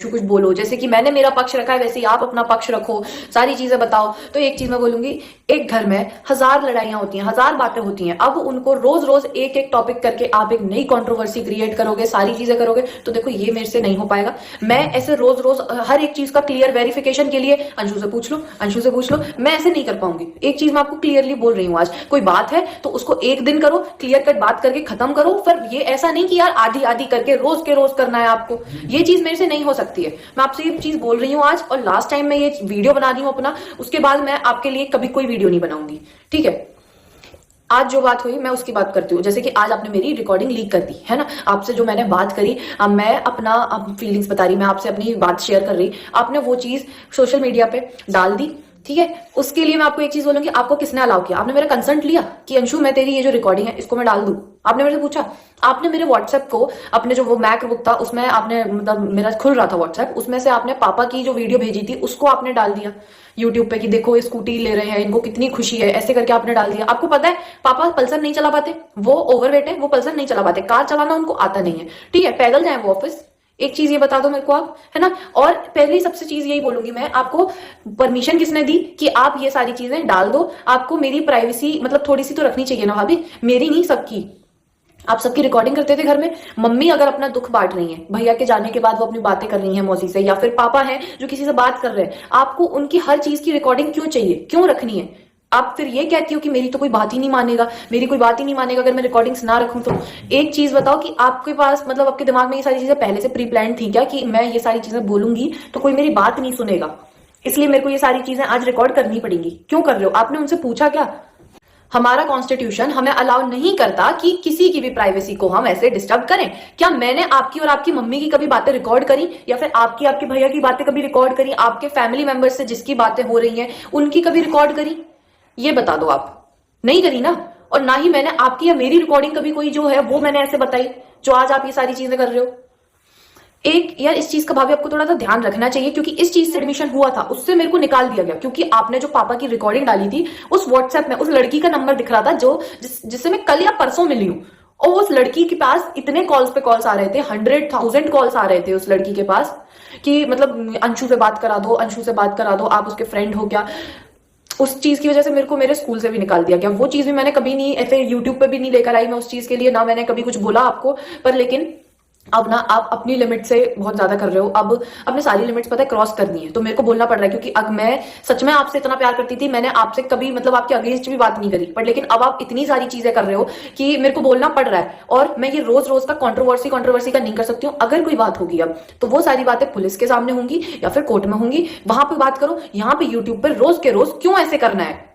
कुछ बोलो, जैसे कि मैंने मेरा पक्ष रखा है वैसे ही आप अपना पक्ष रखो, सारी चीजें बताओ। तो एक चीज मैं बोलूंगी, एक घर में हजार लड़ाइयां होती हैं, हजार बातें होती हैं, अब उनको रोज रोज एक एक टॉपिक करके आप एक नई कंट्रोवर्सी क्रिएट करोगे, सारी चीजें करोगे, तो देखो ये मेरे से नहीं हो पाएगा। मैं ऐसे रोज रोज हर एक चीज का क्लियर वेरिफिकेशन के लिए अंशु से पूछ लो, अंशु से पूछ लो, मैं ऐसे नहीं कर पाऊंगी। एक चीज मैं आपको क्लियरली बोल रही हूँ, आज कोई बात है तो उसको एक दिन करो, क्लियर कट बात करके खत्म करो। फिर ये ऐसा नहीं कि यार आधी आधी करके रोज के रोज करना है आपको, ये चीज मेरे से नहीं हो सकती है। मैं आपसे ये चीज बोल रही हूँ आज, और लास्ट टाइम मैं ये वीडियो बना रही हूँ अपना, उसके बाद मैं आपके लिए कभी कोई वीडियो नहीं बनाऊंगी, ठीक है। आज जो बात हुई मैं उसकी बात करती हूँ, जैसे कि आज आपने मेरी रिकॉर्डिंग लीक कर दी है ना, आपसे जो मैंने बात करी, अब मैं अपना फीलिंग्स बता रही, मैं आपसे अपनी बात शेयर कर रही, आपने वो चीज सोशल मीडिया पे डाल दी, ठीक है। उसके लिए मैं आपको एक चीज बोलूंगी, आपको किसने अलाउ किया? आपने मेरा कंसर्ट लिया कि अंशु मैं तेरी ये जो रिकॉर्डिंग है इसको मैं डाल दूं? आपने मेरे से पूछा? आपने मेरे व्हाट्सएप को, अपने जो वो मैक बुक था उसमें आपने, मतलब मेरा खुल रहा था व्हाट्सएप, उसमें से आपने पापा की जो वीडियो भेजी थी उसको आपने डाल दिया यूट्यूब पे कि देखो ये स्कूटी ले रहे हैं, इनको कितनी खुशी है, ऐसे करके आपने डाल दिया। आपको पता है पापा पल्सर नहीं चला पाते, वो ओवरवेट है, वो पल्सर नहीं चला पाते, कार चलाना उनको आता नहीं है, ठीक है, पैदल जाए वो ऑफिस। एक चीज ये बता दो मेरे को आप, है ना। और पहली सबसे चीज यही बोलूंगी मैं आपको, परमिशन किसने दी कि आप ये सारी चीजें डाल दो? आपको मेरी प्राइवेसी मतलब थोड़ी सी तो रखनी चाहिए ना भाभी, मेरी नहीं सबकी। आप सबकी रिकॉर्डिंग करते थे घर में, मम्मी अगर अपना दुख बांट रही है, भैया के जाने के बाद वो अपनी बातें कर रही है मौसी से, या फिर पापा हैं जो किसी से बात कर रहे हैं, आपको उनकी हर चीज की रिकॉर्डिंग क्यों चाहिए, क्यों रखनी है? आप फिर ये कहती हो कि मेरी तो कोई बात ही नहीं मानेगा, मेरी कोई बात ही नहीं मानेगा अगर मैं रिकॉर्डिंग्स ना रखूं तो। एक चीज बताओ कि आपके पास मतलब आपके दिमाग में ये सारी चीजें पहले से प्री प्लान थी क्या कि मैं ये सारी चीजें बोलूंगी तो कोई मेरी बात नहीं सुनेगा, इसलिए मेरे को ये सारी चीजें आज रिकॉर्ड करनी पड़ेंगी? क्यों कर रहे हो? आपने उनसे पूछा क्या? हमारा कॉन्स्टिट्यूशन हमें अलाउ नहीं करता कि किसी की भी प्राइवेसी को हम ऐसे डिस्टर्ब करें। क्या मैंने आपकी और आपकी मम्मी की कभी बातें रिकॉर्ड करी, या फिर आपकी आपके भैया की बातें कभी रिकॉर्ड करी, आपके फैमिली मेंबर्स से जिसकी बातें हो रही हैं उनकी कभी रिकॉर्ड करी? ये बता दो आप। नहीं करी ना। और ना ही मैंने आपकी या मेरी रिकॉर्डिंग कभी कोई जो है वो मैंने ऐसे बताई जो आज आप ये सारी चीजें कर रहे हो। एक यार इस चीज का भाभी आपको थोड़ा सा ध्यान रखना चाहिए, क्योंकि इस चीज से एडमिशन हुआ था उससे मेरे को निकाल दिया गया, क्योंकि आपने जो पापा की रिकॉर्डिंग डाली थी उस व्हाट्सएप में उस लड़की का नंबर दिख रहा था जो जिससे मैं कल या परसों मिली हूँ, और उस लड़की के पास इतने कॉल्स पे कॉल्स आ रहे थे, 100,000 कॉल्स आ रहे थे उस लड़की के पास कि मतलब अंशु से बात करा दो, अंशु से बात करा दो, आप उसके फ्रेंड हो क्या। उस चीज की वजह से मेरे को मेरे स्कूल से भी निकाल दिया गया। वो चीज भी मैंने कभी नहीं ऐसे यूट्यूब पे भी नहीं लेकर आई मैं उस चीज के लिए, ना मैंने कभी कुछ बोला आपको, पर लेकिन अब ना आप अपनी लिमिट से बहुत ज्यादा कर रहे हो। अब अपने सारी लिमिट्स पता है क्रॉस करनी है तो मेरे को बोलना पड़ रहा है, क्योंकि अब मैं सच में आपसे इतना प्यार करती थी, मैंने आपसे कभी मतलब आपके अगेंस्ट भी बात नहीं करी, पर लेकिन अब आप इतनी सारी चीजें कर रहे हो कि मेरे को बोलना पड़ रहा है, और मैं ये रोज रोज का कंट्रोवर्सी का नहीं कर सकती हूँ। अगर कोई बात होगी अब तो वो सारी बातें पुलिस के सामने होंगी या फिर कोर्ट में होंगी, वहां पे बात करो। यहाँ पे यूट्यूब पर रोज के रोज क्यों ऐसे करना है?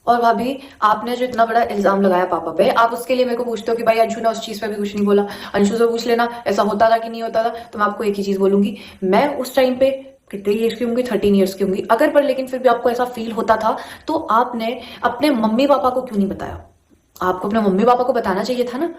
और भाभी आपने जो इतना बड़ा इल्जाम लगाया पापा पे, आप उसके लिए मेरे को पूछते हो कि भाई अंशु ने उस चीज पे भी कुछ नहीं बोला, अंशु से पूछ लेना ऐसा होता था कि नहीं होता था। तो मैं आपको एक ही चीज बोलूंगी, मैं उस टाइम पे कितने ईयर्स की होंगी, 13 ईयर्स की होंगी अगर, पर लेकिन फिर भी आपको ऐसा फील होता था तो आपने अपने मम्मी पापा को क्यों नहीं बताया? आपको अपने मम्मी पापा को बताना चाहिए था ना।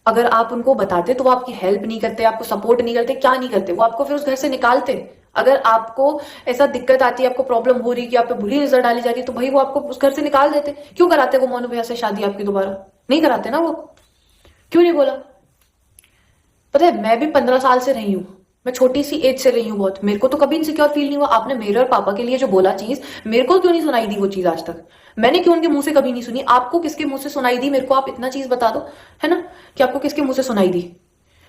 अगर आप उनको बताते तो वो आपकी हेल्प नहीं करते, आपको सपोर्ट नहीं करते, क्या नहीं करते, वो आपको फिर उस घर से निकालते। अगर आपको ऐसा दिक्कत आती है, आपको प्रॉब्लम हो रही कि आप पे बुरी नजर डाली जा रही है, तो भाई वो आपको उस घर से निकाल देते। क्यों कराते वो मोनू भैया से शादी आपकी दोबारा? नहीं कराते ना वो। क्यों नहीं बोला? पता है मैं भी 15 साल से रही हूँ, मैं छोटी सी एज से रही हूँ बहुत, मेरे को तो कभी इनसिक्योर फील नहीं हुआ। आपने मेरे और पापा के लिए जो बोला चीज, मेरे को क्यों नहीं सुनाई दी वो चीज आज तक? मैंने क्यों उनके मुंह से कभी नहीं सुनी? आपको किसके मुंह से सुनाई दी? मेरे को आप इतना चीज बता दो, है ना, कि आपको किसके मुंह से सुनाई दी?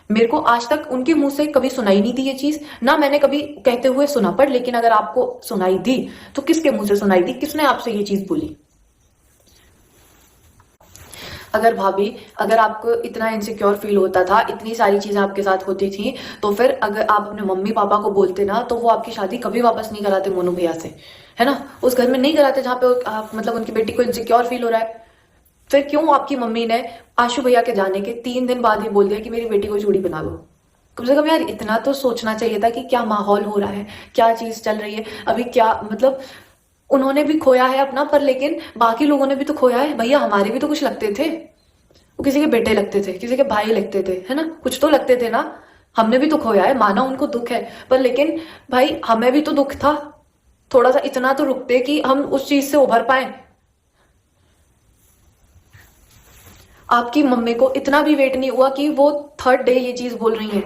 मेरे को आज तक उनके मुंह से कभी सुनाई नहीं दी ये चीज, ना मैंने कभी कहते हुए सुना, पर लेकिन अगर आपको सुनाई दी तो किसके मुंह से सुनाई दी? किसने आपसे ये चीज बोली? अगर भाभी, अगर आपको इतना इनसिक्योर फील होता था, इतनी सारी चीजें आपके साथ होती थी, तो फिर अगर आप अपने मम्मी पापा को बोलते ना तो वो आपकी शादी कभी वापस नहीं कराते मोनू भैया से, है ना। उस घर में नहीं कराते जहां पे मतलब उनकी बेटी को इनसिक्योर फील हो रहा है। फिर क्यों आपकी मम्मी ने आशु भैया के जाने के 3 दिन बाद ही बोल दिया कि मेरी बेटी को चूड़ी बना लो? कम से कम यार इतना तो सोचना चाहिए था कि क्या माहौल हो रहा है, क्या चीज चल रही है अभी, क्या मतलब उन्होंने भी खोया है अपना, पर लेकिन बाकी लोगों ने भी तो खोया है भैया, हमारे भी तो कुछ लगते थे, वो किसी के बेटे लगते थे, किसी के भाई लगते थे, है ना, कुछ तो लगते थे ना। हमने भी तो खोया है, माना उनको दुख है, पर लेकिन भाई हमें भी तो दुख था, थोड़ा सा इतना तो रुकते कि हम उस चीज से उभर पाए। आपकी मम्मी को इतना भी वेट नहीं हुआ कि वो 3rd डे ये चीज बोल रही है।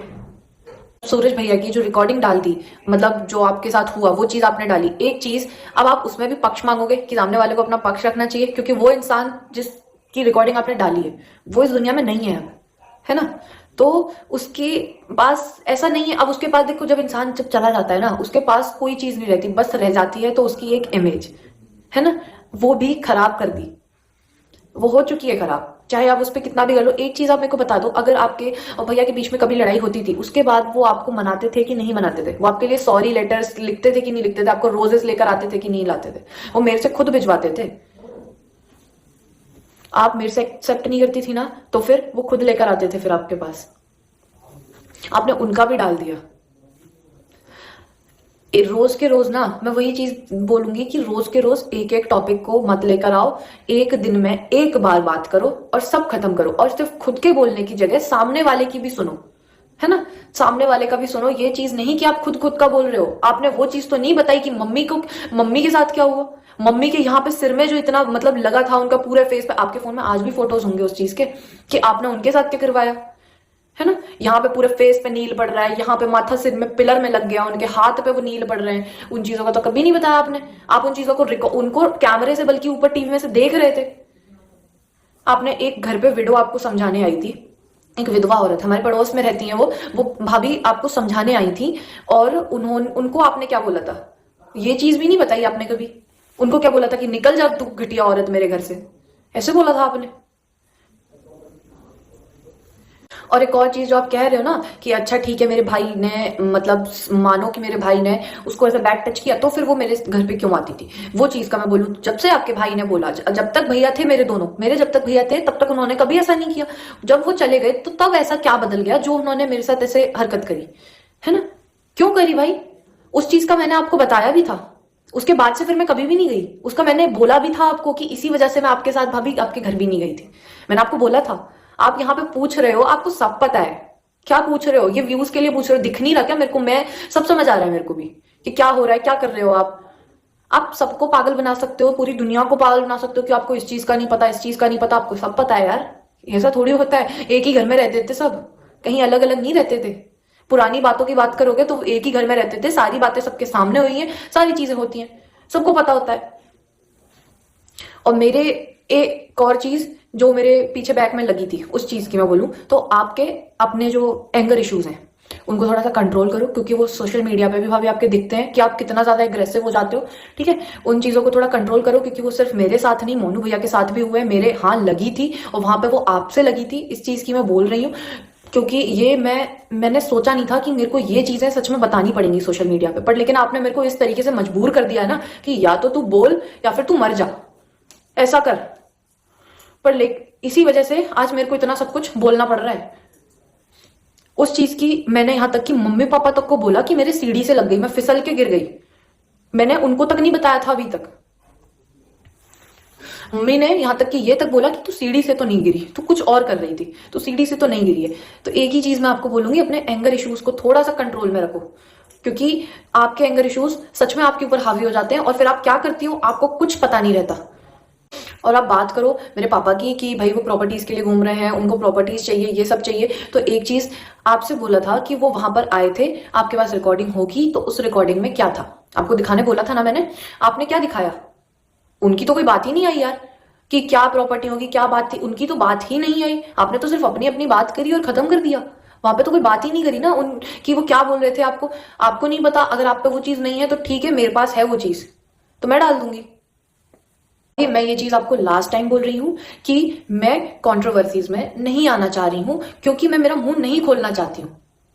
सूरज भैया की जो रिकॉर्डिंग डाल दी, मतलब जो आपके साथ हुआ वो चीज आपने डाली, एक चीज अब आप उसमें भी पक्ष मांगोगे कि सामने वाले को अपना पक्ष रखना चाहिए, क्योंकि वो इंसान जिसकी रिकॉर्डिंग आपने डाली है वो इस दुनिया में नहीं है अब, है ना। तो उसके पास ऐसा नहीं है। अब उसके पास देखो, जब इंसान जब चला जाता है ना, उसके पास कोई चीज नहीं रहती, बस रह जाती है तो उसकी एक इमेज, है ना, वो भी खराब कर दी, वो हो चुकी है खराब। चाहे आप उस पर कितना भी कर लो। एक चीज आप मेरे को बता दो, अगर आपके और भैया के बीच में कभी लड़ाई होती थी, उसके बाद वो आपको मनाते थे कि नहीं मनाते थे? वो आपके लिए सॉरी लेटर्स लिखते थे कि नहीं लिखते थे? आपको रोजेस लेकर आते थे कि नहीं लाते थे? वो मेरे से खुद भिजवाते थे। आप मेरे से एक्सेप्ट नहीं करती थी ना, तो फिर वो खुद लेकर आते थे फिर आपके पास। आपने उनका भी डाल दिया। रोज के रोज ना, मैं वही चीज बोलूंगी कि रोज के रोज एक एक टॉपिक को मत लेकर आओ। एक दिन में एक बार बात करो और सब खत्म करो, और सिर्फ खुद के बोलने की जगह सामने वाले की भी सुनो, है ना। सामने वाले का भी सुनो। ये चीज नहीं कि आप खुद खुद का बोल रहे हो। आपने वो चीज तो नहीं बताई कि मम्मी के साथ क्या हुआ। मम्मी के यहाँ पे सिर में जो इतना मतलब लगा था उनका पूरे फेस पे, आपके फोन में आज भी फोटोज होंगे उस चीज के, कि आपने उनके साथ क्या करवाया, है ना। यहाँ पे पूरे फेस पे नील पड़ रहा है, यहाँ पे माथा सिर में पिलर में लग गया, उनके हाथ पे वो नील पड़ रहे हैं। उन चीजों का तो कभी नहीं बताया आपने। आप उन चीजों को उनको कैमरे से बल्कि ऊपर टीवी में से देख रहे थे। आपने एक घर पे विडो आपको समझाने आई थी, एक विधवा औरत हमारे पड़ोस में रहती है, वो भाभी आपको समझाने आई थी, और उनको आपने क्या बोला था, ये चीज भी नहीं बताई आपने कभी। उनको क्या बोला था कि निकल जा तू घटिया औरत मेरे घर से, ऐसे बोला था आपने। और एक और चीज जो आप कह रहे हो ना कि अच्छा ठीक है मेरे भाई ने, मतलब मानो कि मेरे भाई ने उसको ऐसा बैड टच किया, तो फिर वो मेरे घर पे क्यों आती थी? वो चीज का मैं बोलूं, जब से आपके भाई ने बोला, जब तक भैया थे मेरे दोनों, मेरे जब तक भैया थे तब तक उन्होंने कभी ऐसा नहीं किया। जब वो चले गए तो तब ऐसा क्या बदल गया जो उन्होंने मेरे साथ ऐसे हरकत करी, है ना। क्यों करी भाई? उस चीज का मैंने आपको बताया भी था। उसके बाद से फिर मैं कभी भी नहीं गई। उसका मैंने बोला भी था आपको कि इसी वजह से मैं आपके साथ भाभी आपके घर भी नहीं गई थी। मैंने आपको बोला था। आप यहाँ पे पूछ रहे हो, आपको सब पता है। क्या पूछ रहे हो? ये व्यूज के लिए पूछ रहे हो? दिख नहीं रहा क्या मेरे को? मैं सब समझ आ रहा है मेरे को भी कि क्या हो रहा है, क्या कर रहे हो आप सबको पागल बना सकते हो, पूरी दुनिया को पागल बना सकते हो कि आपको इस चीज का नहीं पता, इस चीज का नहीं पता। आपको सब पता है यार, ऐसा थोड़ी होता है। एक ही घर में रहते थे सब, कहीं अलग अलग नहीं रहते थे। पुरानी बातों की बात करोगे तो एक ही घर में रहते थे, सारी बातें सबके सामने हुई हैं, सारी चीजें होती हैं, सबको पता होता है। और मेरे एक और चीज जो मेरे पीछे बैक में लगी थी, उस चीज की मैं बोलूं तो आपके अपने जो एंगर इश्यूज हैं उनको थोड़ा सा कंट्रोल करो, क्योंकि वो सोशल मीडिया पे भी भाभी आपके दिखते हैं कि आप कितना ज्यादा एग्रेसिव हो जाते हो। ठीक है, उन चीजों को थोड़ा कंट्रोल करो, क्योंकि वो सिर्फ मेरे साथ नहीं, मोनू भैया के साथ भी हुए। मेरे हाँ लगी थी, और वहां पे वो आपसे लगी थी। इस चीज की मैं बोल रही हूँ क्योंकि ये मैंने सोचा नहीं था कि मेरे को ये चीजें सच में बतानी पड़ेंगी सोशल मीडिया पे, पर लेकिन आपने मेरे को इस तरीके से मजबूर कर दिया ना कि या तो तू बोल या फिर तू मर जा, ऐसा कर। पर इसी वजह से आज मेरे को इतना सब कुछ बोलना पड़ रहा है। उस चीज की मैंने यहां तक कि मम्मी पापा तक को बोला कि मेरे सीढ़ी से लग गई, मैं फिसल के गिर गई। मैंने उनको तक नहीं बताया था अभी तक। मम्मी ने यहां तक कि ये तक बोला कि तू सीढ़ी से तो नहीं गिरी, तू कुछ और कर रही थी, तू सीढ़ी से तो नहीं गिरी है। तो एक ही चीज मैं आपको बोलूंगी, अपने एंगर इश्यूज को थोड़ा सा कंट्रोल में रखो, क्योंकि आपके एंगर इश्यूज सच में आपके ऊपर हावी हो जाते हैं, और फिर आप क्या करती हो आपको कुछ पता नहीं रहता। और आप बात करो मेरे पापा की कि भाई वो प्रॉपर्टीज के लिए घूम रहे हैं, उनको प्रॉपर्टीज चाहिए, ये सब चाहिए। तो एक चीज आपसे बोला था कि वो वहां पर आए थे, आपके पास रिकॉर्डिंग होगी, तो उस रिकॉर्डिंग में क्या था आपको दिखाने बोला था ना मैंने। आपने क्या दिखाया? उनकी तो कोई बात ही नहीं आई यार, कि क्या प्रॉपर्टी होगी, क्या बात थी। उनकी तो बात ही नहीं आई। आपने तो सिर्फ अपनी अपनी बात करी और खत्म कर दिया। वहां पे तो कोई बात ही नहीं करी ना उनकी, वो क्या बोल रहे थे आपको नहीं पता। अगर आप पे वो चीज नहीं है तो ठीक है, मेरे पास है वो चीज तो मैं डाल दूंगी। मैं ये चीज आपको लास्ट टाइम बोल रही हूं कि मैं कंट्रोवर्सीज में नहीं आना चाह रही हूं, क्योंकि मैं मेरा मुंह नहीं खोलना चाहती हूं,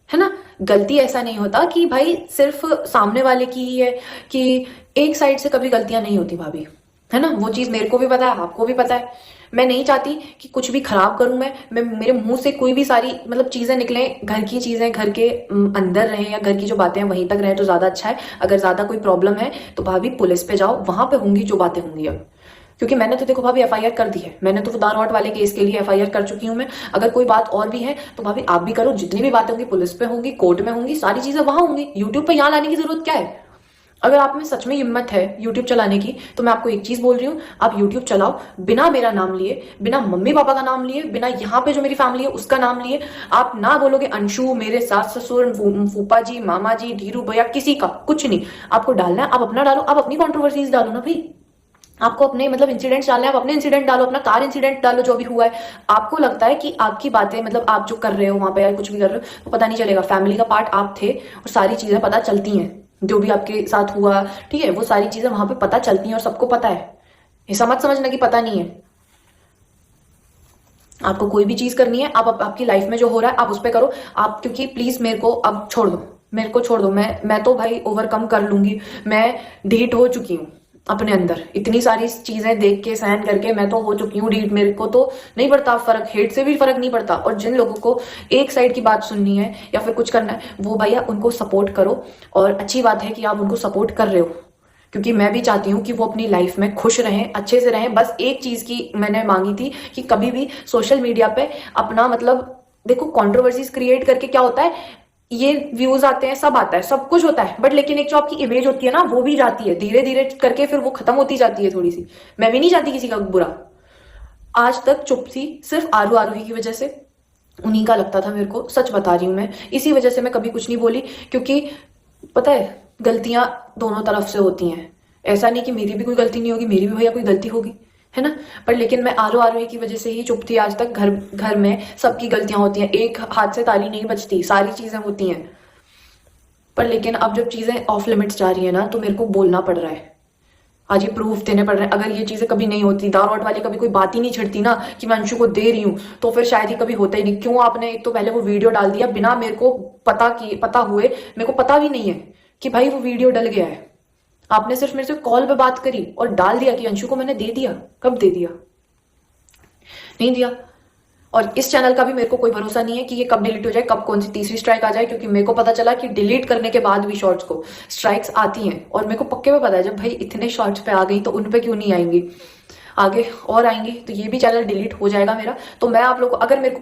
है ना। गलती ऐसा नहीं होता कि भाई सिर्फ सामने वाले की ही है, कि एक साइड से कभी गलतियां नहीं होती भाभी, है ना। वो चीज मेरे को भी पता है, आपको भी पता है। मैं नहीं चाहती कि कुछ भी खराब करूं मैं मेरे मुंह से कोई भी सारी मतलब चीजें निकले, घर की चीजें घर के अंदर रहे, या घर की जो बातें हैं वहीं तक रहे तो ज्यादा अच्छा है। अगर ज्यादा कोई प्रॉब्लम है तो भाभी पुलिस पे जाओ, वहां पे होंगी जो बातें होंगी अब। क्योंकि मैंने तो देखो भाभी एफआईआर कर दी है, मैंने तो वो दानवाट वाले केस के लिए एफआईआर कर चुकी हूं मैं। अगर कोई बात और भी है तो भाभी आप भी करो, जितनी भी बातें होंगी पुलिस पे होंगी, कोर्ट में होंगी, सारी चीजें वहां होंगी। यूट्यूब पे यहाँ लाने की जरूरत क्या है? अगर आप में सच में हिम्मत है यूट्यूब चलाने की, तो मैं आपको एक चीज बोल रही हूँ, आप यूट्यूब चलाओ बिना मेरा नाम लिए, बिना मम्मी पापा का नाम लिए, बिना यहाँ पे जो मेरी फैमिली है उसका नाम लिए। आप ना बोलोगे अंशु, मेरे सास ससुर, फूफा जी, मामा जी, धीरू भैया, किसी का कुछ नहीं। आपको डालना है, आप अपना डालो, आप अपनी कॉन्ट्रोवर्सीज डालो ना भाई। आपको अपने मतलब इंसिडेंट्स डालने हैं, आप अपने इंसिडेंट डालो, अपना कार इंसिडेंट डालो जो भी हुआ है। आपको लगता है कि आपकी बातें मतलब आप जो कर रहे हो वहां पे या कुछ भी कर रहे हो तो पता नहीं चलेगा, फैमिली का पार्ट आप थे और सारी चीजें पता चलती हैं, जो भी आपके साथ हुआ, ठीक है, वो सारी चीजें वहां पे पता चलती हैं और सबको पता है। ऐसा मत समझना कि पता नहीं है। आपको कोई भी चीज करनी है, आप आपकी लाइफ में जो हो रहा है आप उस पर करो आप, क्योंकि प्लीज मेरे को अब छोड़ दो, मेरे को छोड़ दो। मैं तो भाई ओवरकम कर लूंगी, मैं ढीठ हो चुकी हूँ अपने अंदर, इतनी सारी चीजें देख के सहन करके मैं तो हो चुकी हूँ ढीठ। मेरे को तो नहीं पड़ता फर्क, हेट से भी फर्क नहीं पड़ता। और जिन लोगों को एक साइड की बात सुननी है या फिर कुछ करना है, वो भैया उनको सपोर्ट करो। और अच्छी बात है कि आप उनको सपोर्ट कर रहे हो, क्योंकि मैं भी चाहती हूँ कि वो अपनी लाइफ में खुश रहें, अच्छे से रहें। बस एक चीज की मैंने मांगी थी कि कभी भी सोशल मीडिया पे अपना मतलब, देखो कंट्रोवर्सीज क्रिएट करके क्या होता है, ये व्यूज आते हैं, सब आता है, सब कुछ होता है, बट लेकिन एक जो आपकी इमेज होती है ना वो भी जाती है धीरे धीरे करके, फिर वो खत्म होती जाती है थोड़ी सी। मैं भी नहीं चाहती किसी का बुरा। आज तक चुप थी सिर्फ आरू आरोही की वजह से, उन्हीं का लगता था मेरे को, सच बता रही हूं मैं, इसी वजह से मैं कभी कुछ नहीं बोली। क्योंकि पता है गलतियां दोनों तरफ से होती हैं, ऐसा नहीं कि मेरी भी कोई गलती नहीं होगी, मेरी भी भैया कोई गलती होगी, है ना। पर लेकिन मैं आरो आरोही की वजह से ही चुप थी आज तक। घर घर में सबकी गलतियां होती हैं, एक हाथ से ताली नहीं बजती, सारी चीजें होती हैं। पर लेकिन अब जब चीजें ऑफ लिमिट्स जा रही है ना, तो मेरे को बोलना पड़ रहा है, आज ये प्रूफ देने पड़ रहे हैं। अगर ये चीजें कभी नहीं होती, दारू वाली कभी कोई बात ही नहीं छिड़ती ना कि मैं अंशु को दे रही हूं, तो फिर शायद ही कभी होता ही नहीं। क्यों आपने एक तो पहले वो वीडियो डाल दिया बिना मेरे को पता हुए, मेरे को पता भी नहीं है कि भाई वो वीडियो डल गया है। आपने सिर्फ मेरे से कॉल पे बात करी और डाल दिया कि अंशु को मैंने दे दिया। कब दे दिया? नहीं दिया। और इस चैनल का भी मेरे को कोई भरोसा नहीं है कि ये कब डिलीट हो जाए, कब कौन सी तीसरी स्ट्राइक आ जाए, क्योंकि मेरे को पता चला कि डिलीट करने के बाद भी शॉर्ट्स को स्ट्राइक्स आती हैं। और मेरे को पक्के में पता है जब भाई इतने शॉर्ट्स पे आ गई तो उन पे क्यों नहीं आएंगी, आगे और आएंगी, तो ये भी चैनल डिलीट हो जाएगा मेरा। तो मैं आप लोग को, अगर मेरे को